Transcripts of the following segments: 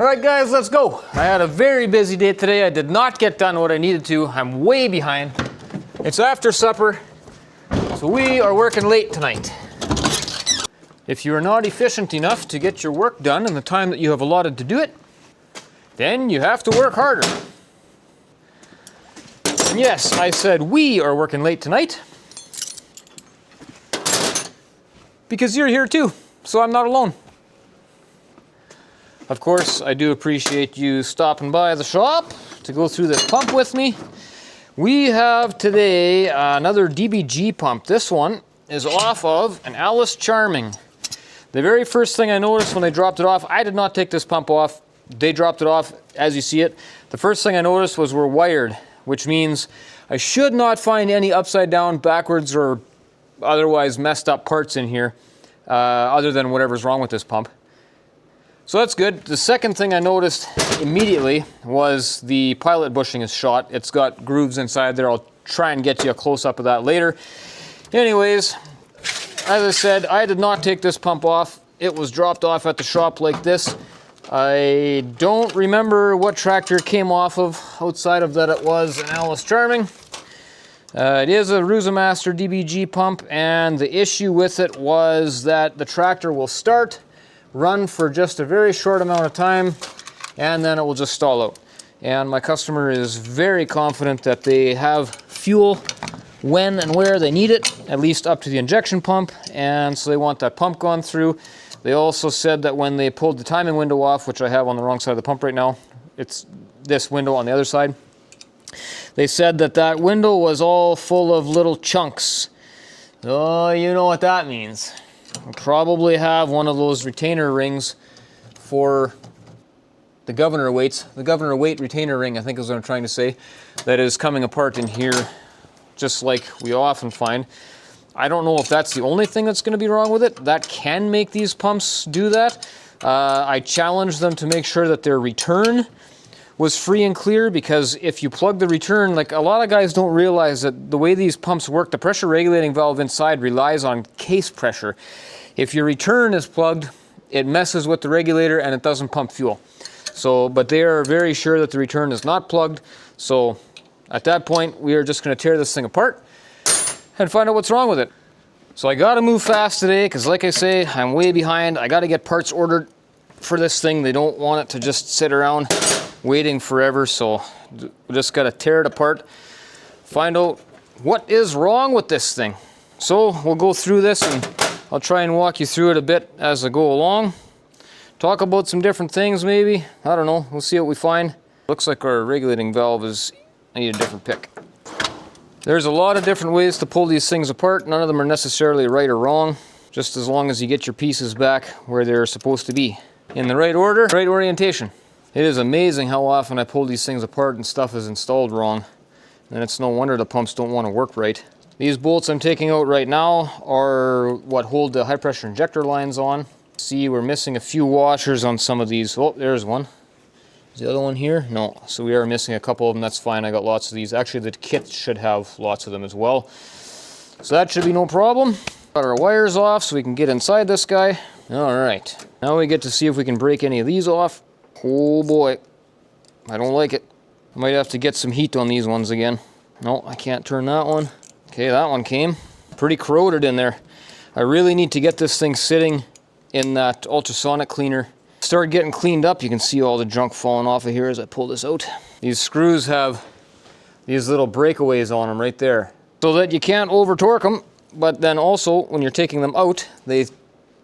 All right, guys, let's go. I had a very busy day today. I did not get done what I needed to. I'm way behind. It's after supper, so we are working late tonight. If you are not efficient enough to get your work done in the time that you have allotted to do it, then you have to work harder. And yes, I said we are working late tonight because you're here too, so I'm not alone. Of course, I do appreciate you stopping by the shop to go through this pump with me. We have today another DBG pump. This one is off of an Allis Chalmers. The very first thing I noticed when they dropped it off, I did not take this pump off. They dropped it off as you see it. The first thing I noticed was we're wired, which means I should not find any upside down, backwards, or otherwise messed up parts in here, other than whatever's wrong with this pump. So that's good. The second thing I noticed immediately was the pilot bushing is shot. It's got grooves inside there. I'll try and get you a close-up of that later. Anyways, as I said, I did not take this pump off. It was dropped off at the shop like this. I don't remember what tractor it came off of, outside of that it was an Allis Chalmers. It is a Roosa Master DBG pump, and the issue with it was that the tractor will start, run for just a very short amount of time, and then it will just stall out. And my customer is very confident that they have fuel when and where they need it, at least up to the injection pump, and so they want that pump gone through. They also said that when they pulled the timing window off, which I have on the wrong side of the pump right now, it's this window on the other side, they said that that window was all full of little chunks. Oh, you know what that means. I'll probably have one of those retainer rings for the governor weights. The governor weight retainer ring, I think is what I'm trying to say, that is coming apart in here, just like we often find. I don't know if that's the only thing that's going to be wrong with it. That can make these pumps do that. I challenged them to make sure that their return was free and clear, because if you plug the return, like a lot of guys don't realize that the way these pumps work, the pressure regulating valve inside relies on case pressure. If your return is plugged, it messes with the regulator and it doesn't pump fuel. So, but they are very sure that the return is not plugged. So at that point, we are just going to tear this thing apart and find out what's wrong with it. So I got to move fast today because, like I say, I'm way behind. I got to get parts ordered for this thing. They don't want it to just sit around waiting forever, so we just got to tear it apart, find out what is wrong with this thing. So we'll go through this and I'll try and walk you through it a bit as I go along. Talk about some different things maybe. I don't know. We'll see what we find. Looks like our regulating valve is, I need a different pick. There's a lot of different ways to pull these things apart. None of them are necessarily right or wrong, just as long as you get your pieces back where they're supposed to be. In the right order, right orientation. It is amazing how often I pull these things apart and stuff is installed wrong. And it's no wonder the pumps don't want to work right. These bolts I'm taking out right now are what hold the high pressure injector lines on. See, we're missing a few washers on some of these. Oh, there's one. Is the other one here? No. So we are missing a couple of them. That's fine. I got lots of these. Actually, the kit should have lots of them as well. So that should be no problem. Got our wires off so we can get inside this guy. All right. Now we get to see if we can break any of these off. Oh boy, I don't like it. I might have to get some heat on these ones again. No, I can't turn that one. Okay, that one came. Pretty corroded in there. I really need to get this thing sitting in that ultrasonic cleaner. Start getting cleaned up. You can see all the junk falling off of here as I pull this out. These screws have these little breakaways on them right there, so that you can't over torque them, but then also when you're taking them out, they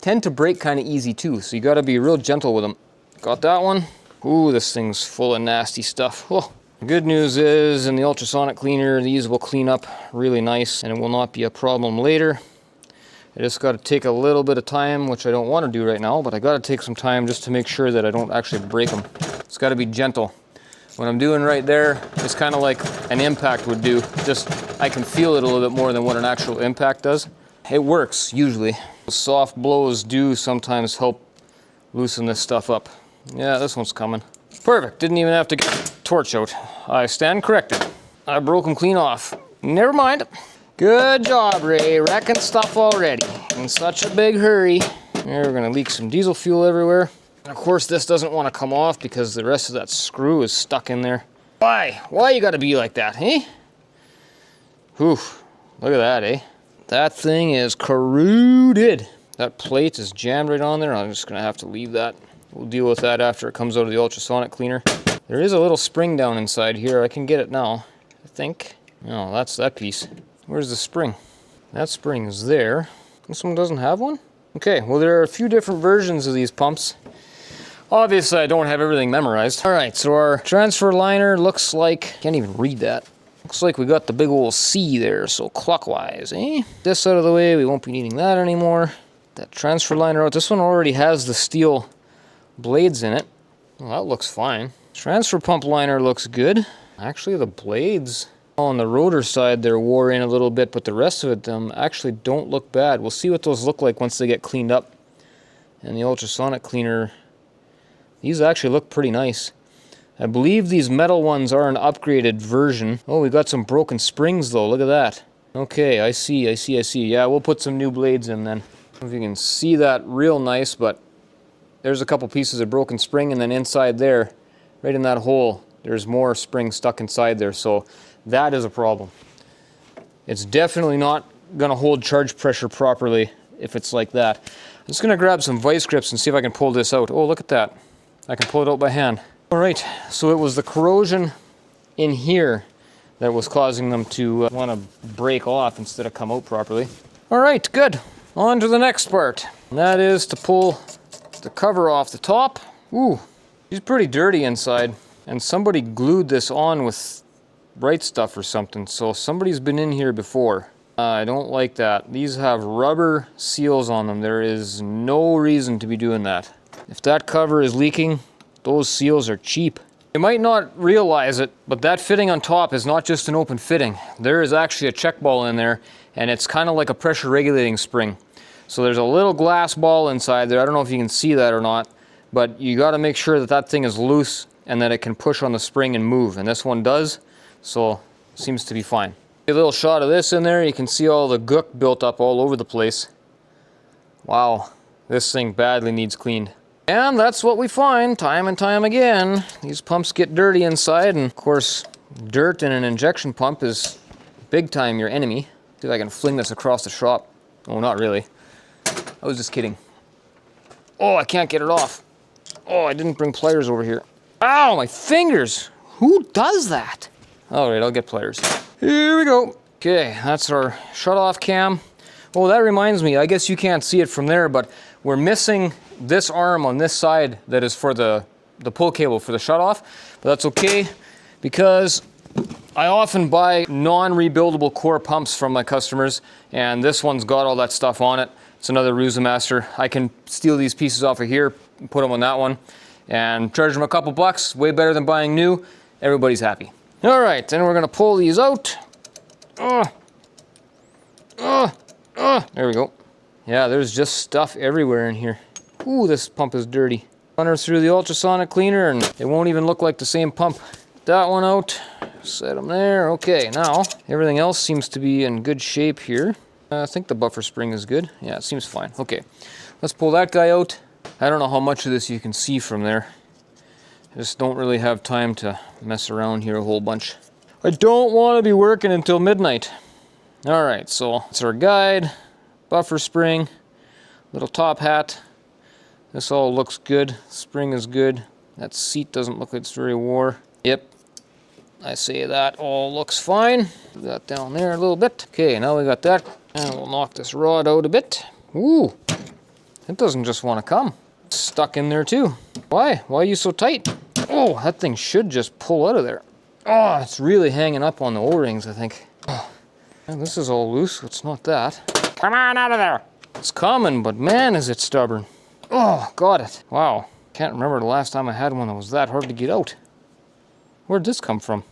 tend to break kind of easy too, so you got to be real gentle with them. Got that one. Ooh, this thing's full of nasty stuff. Oh. The good news is in the ultrasonic cleaner, these will clean up really nice and it will not be a problem later. I just got to take a little bit of time, which I don't want to do right now, but I got to take some time just to make sure that I don't actually break them. It's got to be gentle. What I'm doing right there is kind of like an impact would do. Just, I can feel it a little bit more than what an actual impact does. It works, usually. Soft blows do sometimes help loosen this stuff up. Yeah, this one's coming. Perfect, didn't even have to get the torch out. I stand corrected. I broke them clean off. Never mind. Good job, Ray, wrecking stuff already. In such a big hurry. There, we're gonna leak some diesel fuel everywhere. And of course this doesn't want to come off because the rest of that screw is stuck in there. Why? Why you gotta be like that, eh? Whew, look at that, eh? That thing is corroded. That plate is jammed right on there. I'm just gonna have to leave that. We'll deal with that after it comes out of the ultrasonic cleaner. There is a little spring down inside here. I can get it now, I think. No, that's that piece. Where's the spring? That spring is there. This one doesn't have one? Okay, well there are a few different versions of these pumps. Obviously I don't have everything memorized. Alright, so our transfer liner looks like, can't even read that. Looks like we got the big old C there, so clockwise, eh? This out of the way, we won't be needing that anymore. That transfer liner out, this one already has the steel blades in it. Well, that looks fine. Transfer pump liner looks good. Actually, the blades on the rotor side, they're wore in a little bit, but the rest of it actually don't look bad. We'll see what those look like once they get cleaned up. And the ultrasonic cleaner, these actually look pretty nice. I believe these metal ones are an upgraded version. Oh, we got some broken springs though, look at that. Okay, I see. Yeah, we'll put some new blades in then. I don't know if you can see that real nice, but there's a couple pieces of broken spring, and then inside there, right in that hole, there's more spring stuck inside there, so that is a problem. It's definitely not going to hold charge pressure properly if it's like that. I'm just going to grab some vice grips and see if I can pull this out. Oh, look at that. I can pull it out by hand. Alright, so it was the corrosion in here that was causing them to want to break off instead of come out properly. Alright, good. On to the next part. And that is to pull the cover off the top. Ooh, it's pretty dirty inside. And somebody glued this on with bright stuff or something. So somebody's been in here before. I don't like that. These have rubber seals on them. There is no reason to be doing that. If that cover is leaking, those seals are cheap. You might not realize it, but that fitting on top is not just an open fitting. There is actually a check ball in there, and it's kind of like a pressure regulating spring. So there's a little glass ball inside there. I don't know if you can see that or not, but you got to make sure that that thing is loose and that it can push on the spring and move, and this one does, so it seems to be fine. A little shot of this in there, you can see all the gook built up all over the place. Wow, this thing badly needs cleaned. And that's what we find time and time again. These pumps get dirty inside, and of course, dirt in an injection pump is big time your enemy. See if I can fling this across the shop. Oh, not really. I was just kidding. Oh, I can't get it off. Oh, I didn't bring pliers over here. Ow, my fingers! Who does that? Alright, I'll get pliers. Here we go. Okay, that's our shut-off cam. Oh, that reminds me, I guess you can't see it from there, but we're missing this arm on this side that is for the pull cable for the shut-off. But that's okay, because I often buy non-rebuildable core pumps from my customers, and this one's got all that stuff on it. It's another Roosa Master. I can steal these pieces off of here, put them on that one, and charge them a couple bucks, way better than buying new. Everybody's happy. All right, then we're gonna pull these out. There we go. Yeah, there's just stuff everywhere in here. Ooh, this pump is dirty. Run her through the ultrasonic cleaner and it won't even look like the same pump. That one out, set them there. Okay, now everything else seems to be in good shape here. I think the buffer spring is good. Yeah, it seems fine. Okay, let's pull that guy out. I don't know how much of this you can see from there. I just don't really have time to mess around here a whole bunch. I don't want to be working until midnight. All right, so it's our guide, buffer spring, little top hat. This all looks good. Spring is good. That seat doesn't look like it's very wore. Yep, I say that all looks fine. Put that down there a little bit. Okay, now we got that. And we'll knock this rod out a bit. Ooh, it doesn't just want to come. It's stuck in there too. Why? Why are you so tight? Oh, that thing should just pull out of there. Oh, it's really hanging up on the O-rings, I think. Oh, and this is all loose. It's not that. Come on out of there. It's coming, but man, is it stubborn. Oh, got it. Wow. Can't remember the last time I had one that was that hard to get out. Where'd this come from?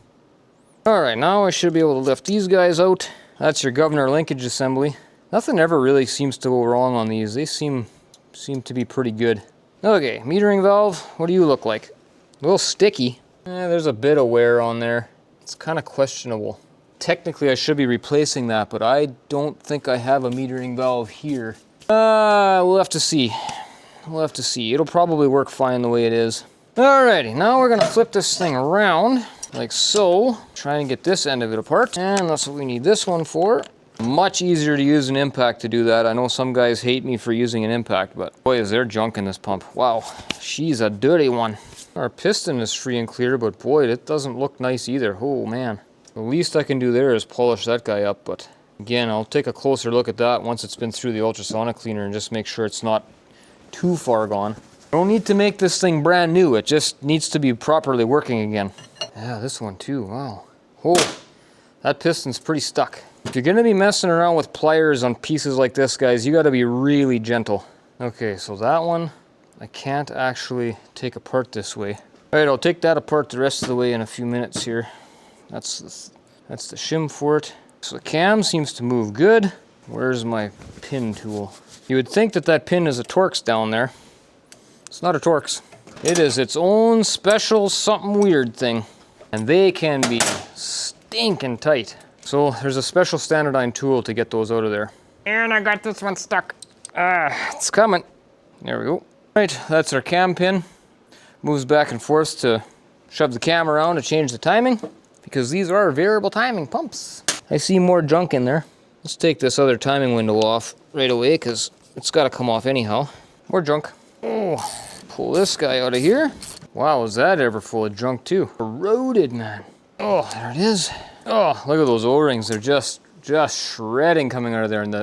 All right, now I should be able to lift these guys out. That's your governor linkage assembly. Nothing ever really seems to go wrong on these. They seem to be pretty good. Okay, metering valve. What do you look like? A little sticky. There's a bit of wear on there. It's kind of questionable. Technically, I should be replacing that, but I don't think I have a metering valve here. We'll have to see. We'll have to see. It'll probably work fine the way it is. Alrighty, now we're gonna flip this thing around, like so. Try and get this end of it apart. And that's what we need this one for. Much easier to use an impact to do that. I know some guys hate me for using an impact, but boy, is there junk in this pump. Wow, she's a dirty one. Our piston is free and clear, but boy, it doesn't look nice either. Oh man. The least I can do there is polish that guy up, but again, I'll take a closer look at that once it's been through the ultrasonic cleaner and just make sure it's not too far gone. I don't need to make this thing brand new, it just needs to be properly working again. Yeah, this one too, wow. Oh, that piston's pretty stuck. If you're gonna be messing around with pliers on pieces like this, guys, you gotta be really gentle. Okay, so that one, I can't actually take apart this way. All right, I'll take that apart the rest of the way in a few minutes here. That's the shim for it. So the cam seems to move good. Where's my pin tool? You would think that that pin is a Torx down there. It's not a Torx. It is its own special something weird thing. And they can be stinking tight. So there's a special Stanadyne tool to get those out of there. And I got this one stuck. It's coming. There we go. Right, that's our cam pin. Moves back and forth to shove the cam around to change the timing, because these are variable timing pumps. I see more junk in there. Let's take this other timing window off right away, because it's got to come off anyhow. More junk. Oh, pull this guy out of here. Wow, was that ever full of junk too? Corroded, man. Oh, there it is. Oh, look at those O-rings. They're just shredding coming out of there, and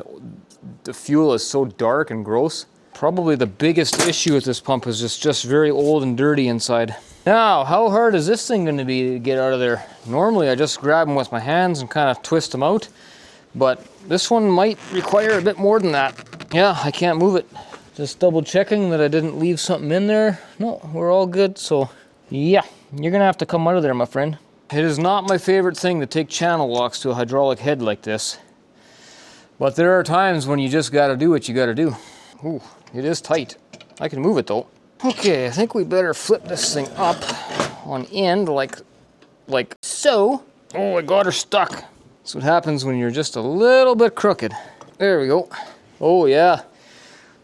the fuel is so dark and gross. Probably the biggest issue with this pump is just very old and dirty inside. Now, how hard is this thing going to be to get out of there? Normally, I just grab them with my hands and kind of twist them out, but this one might require a bit more than that. Yeah, I can't move it. Just double checking that I didn't leave something in there. No, we're all good, so yeah, you're going to have to come out of there, my friend. It is not my favorite thing to take channel locks to a hydraulic head like this, but there are times when you just got to do what you got to do. Ooh, it is tight. I can move it though. Okay, I think we better flip this thing up on end like so. Oh, I got her stuck. That's what happens when you're just a little bit crooked. There we go. Oh yeah.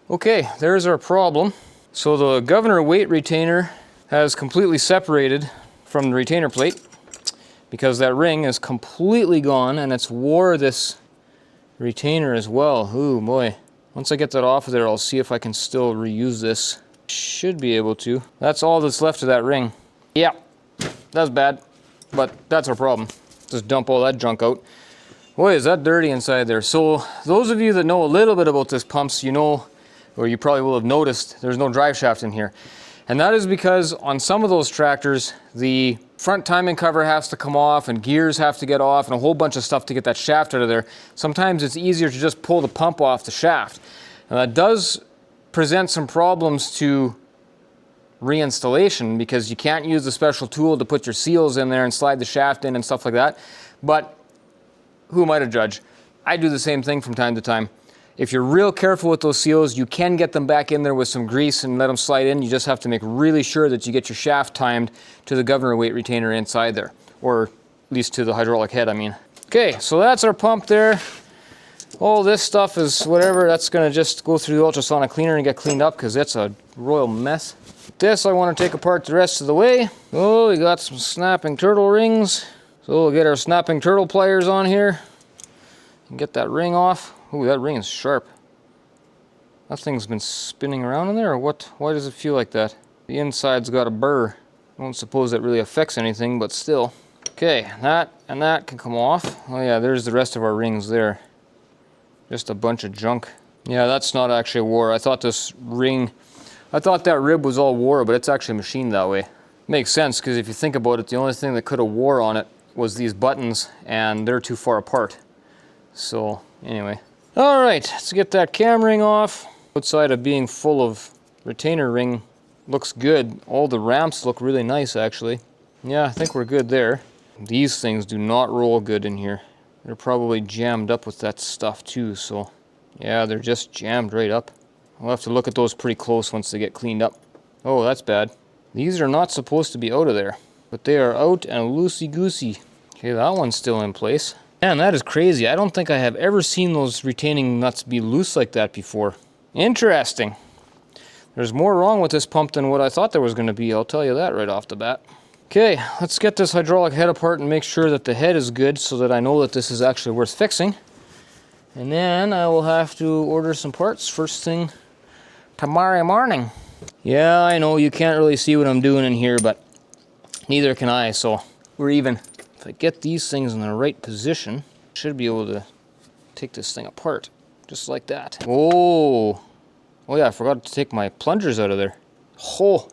Okay, there's our problem. So the governor weight retainer has completely separated from the retainer plate because that ring is completely gone, and it's wore this retainer as well. Ooh boy. Once I get that off of there, I'll see if I can still reuse this. Should be able to. That's all that's left of that ring. Yeah, that's bad, but that's our problem. Just dump all that junk out. Boy, is that dirty inside there. So those of you that know a little bit about this pumps, you know, or you probably will have noticed, there's no drive shaft in here. And that is because on some of those tractors, the front timing cover has to come off and gears have to get off and a whole bunch of stuff to get that shaft out of there. Sometimes it's easier to just pull the pump off the shaft. And that does present some problems to reinstallation because you can't use the special tool to put your seals in there and slide the shaft in and stuff like that. But who am I to judge? I do the same thing from time to time. If you're real careful with those seals, you can get them back in there with some grease and let them slide in. You just have to make really sure that you get your shaft timed to the governor weight retainer inside there, or at least to the hydraulic head, I mean. Okay, so that's our pump there. All this stuff is whatever, that's gonna just go through the ultrasonic cleaner and get cleaned up because it's a royal mess. This I want to take apart the rest of the way. Oh, we got some snapping turtle rings. So we'll get our snapping turtle pliers on here and get that ring off. Ooh, that ring is sharp. That thing's been spinning around in there, or what? Why does it feel like that? The inside's got a burr. I don't suppose that really affects anything, but still. Okay, that and that can come off. Oh yeah, there's the rest of our rings there. Just a bunch of junk. Yeah, that's not actually wore. I thought this ring, I thought that rib was all wore, but it's actually machined that way. Makes sense, because if you think about it, the only thing that could have wore on it was these buttons, and they're too far apart. So, anyway. All right, let's get that cam ring off. Outside of being full of retainer ring, looks good. All the ramps look really nice, actually. Yeah, I think we're good there. These things do not roll good in here. They're probably jammed up with that stuff too, so yeah, they're just jammed right up. We'll have to look at those pretty close once they get cleaned up. Oh, that's bad. These are not supposed to be out of there, but they are out and loosey-goosey. Okay, that one's still in place. Man, that is crazy. I don't think I have ever seen those retaining nuts be loose like that before. Interesting. There's more wrong with this pump than what I thought there was going to be, I'll tell you that right off the bat. Okay, let's get this hydraulic head apart and make sure that the head is good so that I know that this is actually worth fixing. And then I will have to order some parts first thing tomorrow morning. Yeah, I know you can't really see what I'm doing in here, but neither can I, so we're even. If I get these things in the right position, I should be able to take this thing apart, just like that. Oh yeah, I forgot to take my plungers out of there. Oh,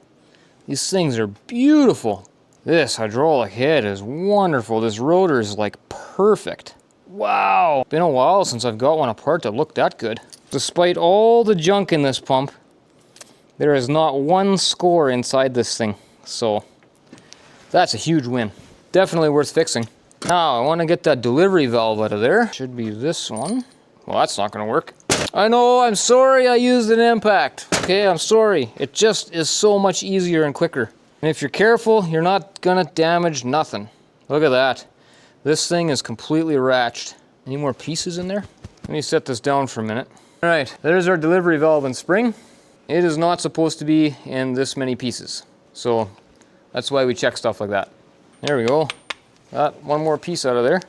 these things are beautiful. This hydraulic head is wonderful. This rotor is like perfect. Wow, been a while since I've got one apart that looked that good. Despite all the junk in this pump, there is not one score inside this thing. So that's a huge win. Definitely worth fixing. Now I want to get that delivery valve out of there. Should be this one. Well, that's not going to work. I know, I'm sorry I used an impact. Okay, I'm sorry. It just is so much easier and quicker. And if you're careful, you're not gonna damage nothing. Look at that. This thing is completely ratched. Any more pieces in there? Let me set this down for a minute. All right, there's our delivery valve and spring. It is not supposed to be in this many pieces. So that's why we check stuff like that. There we go. Got one more piece out of there.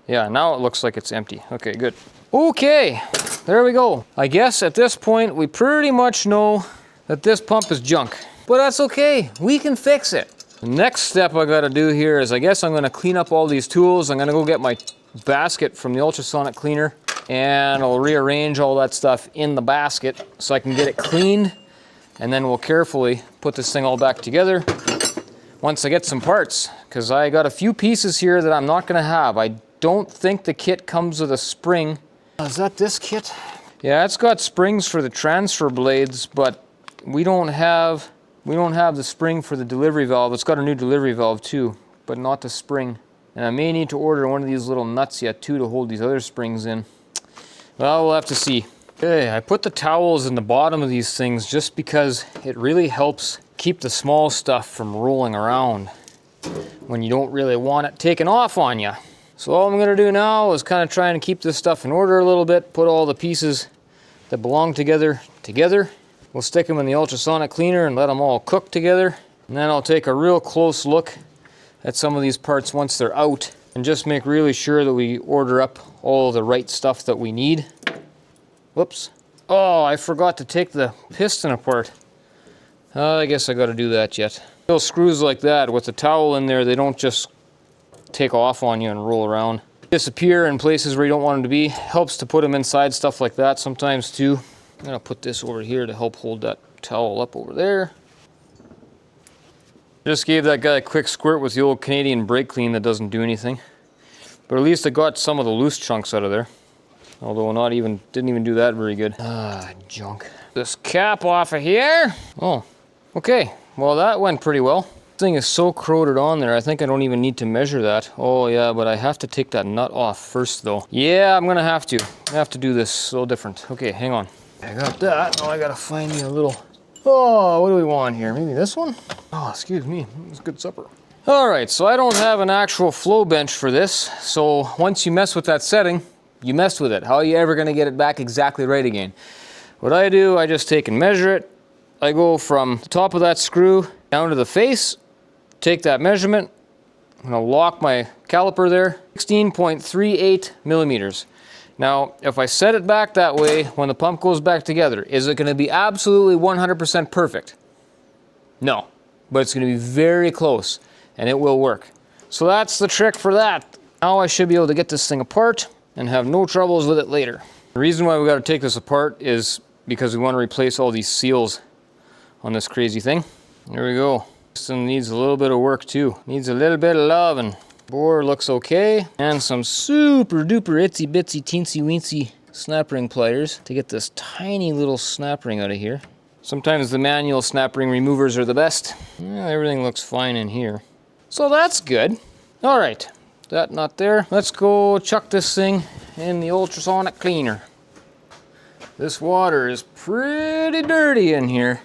Yeah, now it looks like it's empty. Okay, good. Okay, there we go. I guess at this point, we pretty much know that this pump is junk. But that's okay, we can fix it. The next step I gotta do here is I guess I'm gonna clean up all these tools. I'm gonna go get my basket from the ultrasonic cleaner and I'll rearrange all that stuff in the basket so I can get it cleaned, and then we'll carefully put this thing all back together once I get some parts, because I got a few pieces here that I'm not gonna have. I don't think the kit comes with a spring. Is that this kit? Yeah, it's got springs for the transfer blades, but we don't have the spring for the delivery valve. It's got a new delivery valve too, but not the spring. And I may need to order one of these little nuts yet too to hold these other springs in. Well, we'll have to see. Okay, I put the towels in the bottom of these things just because it really helps keep the small stuff from rolling around when you don't really want it taken off on you. So all I'm gonna do now is kind of try and keep this stuff in order a little bit, put all the pieces that belong together. We'll stick them in the ultrasonic cleaner and let them all cook together. And then I'll take a real close look at some of these parts once they're out and just make really sure that we order up all the right stuff that we need. Whoops. Oh, I forgot to take the piston apart. I guess I gotta do that yet. Little screws like that with the towel in there, they don't just take off on you and roll around. Disappear in places where you don't want them to be. Helps to put them inside stuff like that sometimes too. I'm gonna put this over here to help hold that towel up over there. Just gave that guy a quick squirt with the old Canadian brake clean that doesn't do anything. But at least I got some of the loose chunks out of there. Although didn't even do that very good. Ah, junk. This cap off of here. Oh, okay. Well, that went pretty well. This thing is so corroded on there, I think I don't even need to measure that. Oh yeah, but I have to take that nut off first though. Yeah, I'm gonna have to. I have to do this a little different. Okay, hang on. I got that. Now I gotta find me a little... Oh, what do we want here? Maybe this one? Oh, excuse me. It's good supper. All right, so I don't have an actual flow bench for this. So once you mess with that setting, you messed with it. How are you ever gonna get it back exactly right again? What I do, I just take and measure it. I go from the top of that screw down to the face, take that measurement, I'm gonna lock my caliper there, 16.38 millimeters. Now, if I set it back that way, when the pump goes back together, is it gonna be absolutely 100% perfect? No, but it's gonna be very close, and it will work. So that's the trick for that. Now I should be able to get this thing apart and have no troubles with it later. The reason why we gotta take this apart is because we wanna replace all these seals on this crazy thing. There we go. This one needs a little bit of work too. Needs a little bit of loving. Bore looks okay. And some super duper itsy bitsy teensy weensy snap ring pliers to get this tiny little snap ring out of here. Sometimes the manual snap ring removers are the best. Yeah, everything looks fine in here. So that's good. All right, that not there. Let's go chuck this thing in the ultrasonic cleaner. This water is pretty dirty in here.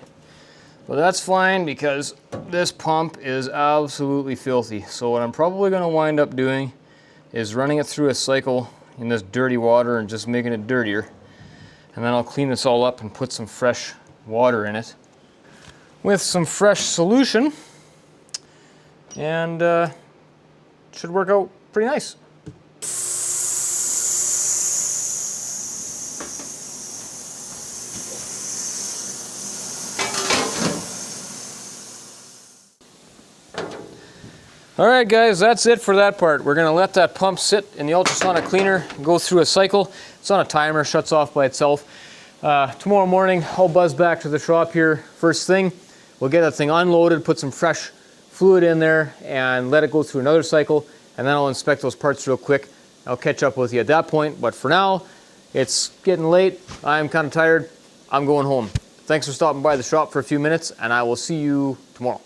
But that's fine because this pump is absolutely filthy. So what I'm probably going to wind up doing is running it through a cycle in this dirty water and just making it dirtier. And then I'll clean this all up and put some fresh water in it with some fresh solution, and should work out pretty nice. All right, guys, that's it for that part. We're gonna let that pump sit in the ultrasonic cleaner, go through a cycle. It's on a timer, shuts off by itself. Tomorrow morning, I'll buzz back to the shop here first thing. We'll get that thing unloaded, put some fresh fluid in there, and let it go through another cycle, and then I'll inspect those parts real quick. I'll catch up with you at that point, but for now, it's getting late. I'm kind of tired. I'm going home. Thanks for stopping by the shop for a few minutes, and I will see you tomorrow.